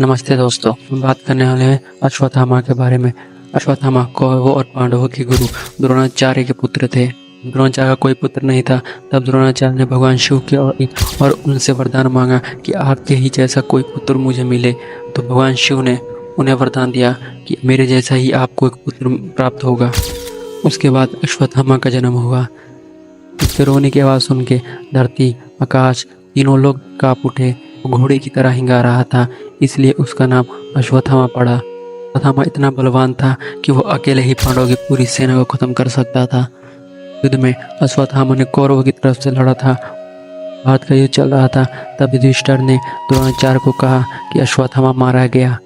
नमस्ते दोस्तों, हम बात करने वाले हैं अश्वत्थामा के बारे में। अश्वत्थामा कौरवों और पांडवों के गुरु द्रोणाचार्य के पुत्र थे। द्रोणाचार्य का कोई पुत्र नहीं था। तब द्रोणाचार्य ने भगवान शिव की और उनसे वरदान मांगा कि आपके ही जैसा कोई पुत्र मुझे मिले। तो भगवान शिव ने उन्हें वरदान दिया कि मेरे जैसा ही आपको एक पुत्र प्राप्त होगा। उसके बाद अश्वत्थामा का जन्म हुआ। उसके रोने की आवाज़ सुन के धरती, आकाश तीनों लोग कांप उठे। वो घोड़े की तरह हिंगा रहा था, इसलिए उसका नाम अश्वत्थामा पड़ा। अश्वत्थामा इतना बलवान था कि वो अकेले ही पांडवों की पूरी सेना को खत्म कर सकता था। युद्ध में अश्वत्थामा ने कौरवों की तरफ से लड़ा था। भारत का युद्ध चल रहा था। तब युधिष्ठिर ने द्रोणाचार्य को कहा कि अश्वत्थामा मारा गया।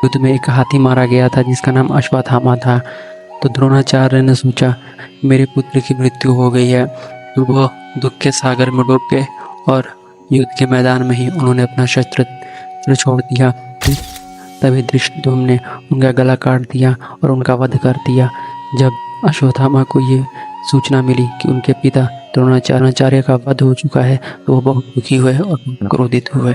युद्ध में एक हाथी मारा गया था जिसका नाम अश्वत्थामा था। तो द्रोणाचार्य ने सोचा मेरे पुत्र की मृत्यु हो गई है, तो वह दुख के सागर में डूब गए और युद्ध के मैदान में ही उन्होंने अपना शस्त्र छोड़ दिया। तभी धृष्टद्युम्न ने उनका गला काट दिया और उनका वध कर दिया। जब अश्वत्थामा को ये सूचना मिली कि उनके पिता द्रोणाचार्य का वध हो चुका है, तो वो बहुत दुखी हुए और क्रोधित हुए।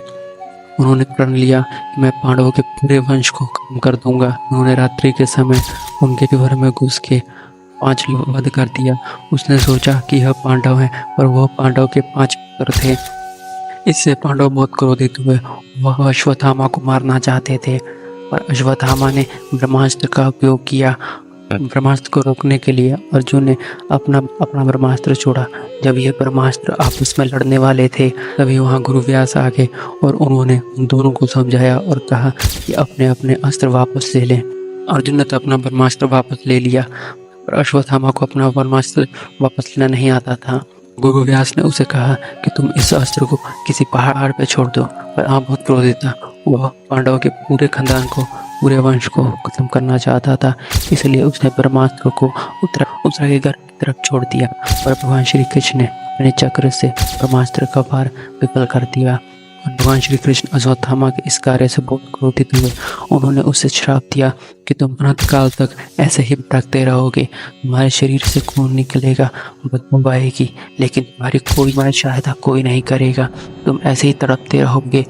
उन्होंने प्रण लिया कि मैं पांडवों के पूरे वंश को खत्म कर दूंगा। उन्होंने रात्रि के समय उनके घर में घुस के 5 लोग वध कर दिया। उसने सोचा कि यह पांडव हैं, पर वह पांडव के 5 पुत्र थे। इससे पांडव बहुत क्रोधित हुए। वह अश्वत्थामा को मारना चाहते थे, पर अश्वत्थामा ने ब्रह्मास्त्र का उपयोग किया। ब्रह्मास्त्र को रोकने के लिए अर्जुन ने अपना ब्रह्मास्त्र छोड़ा। जब यह ब्रह्मास्त्र आपस में लड़ने वाले थे, तभी वहाँ गुरु व्यास आ गए और उन्होंने उन दोनों को समझाया और कहा कि अपने अपने अस्त्र वापस ले लें। अर्जुन ने तो अपना ब्रह्मास्त्र वापस ले लिया, पर अश्वत्थामा को अपना ब्रह्मास्त्र वापस लेना नहीं आता था। गुरु व्यास ने उसे कहा कि तुम इस अस्त्र को किसी पहाड़ पे छोड़ दो, पर आप बहुत क्रोधित था। वह पांडवों के पूरे खानदान को, पूरे वंश को खत्म करना चाहता था, इसलिए उसने ब्रह्मास्त्र को उत्तरा के घर की तरफ छोड़ दिया। पर भगवान श्री कृष्ण ने अपने चक्र से ब्रह्मास्त्र का वार विफल कर दिया। और भगवान श्री कृष्ण अश्वत्थामा के इस कार्य से बहुत क्रोधित हुए। उन्होंने उसे श्राप दिया कि तुम अनंत काल तक ऐसे ही भटकते रहोगे। तुम्हारे शरीर से खून निकलेगा, बदबू आएगी, लेकिन तुम्हारी कोई सहायता कोई नहीं करेगा। तुम ऐसे ही तड़पते रहोगे